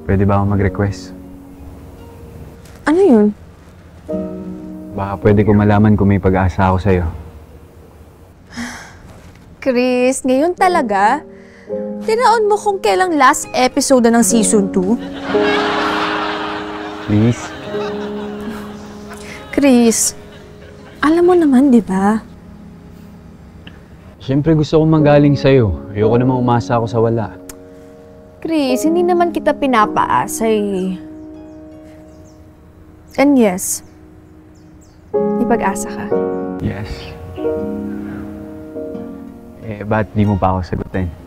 Pwede ba akong mag-request? Ano yun? Baka pwede ko malaman kung may pag-asa ako sa'yo. Chris, ngayon talaga? Tinaon mo kung kailang last episode na ng season 2? Please? Chris, alam mo naman, di ba? Siyempre gusto kong manggaling sa'yo. Ayoko namang umasa ako sa wala. Chris, hindi naman kita pinapaasa eh. And yes, may pag-asa ka. Yes. Eh, ba't di mo pa ako sagutin?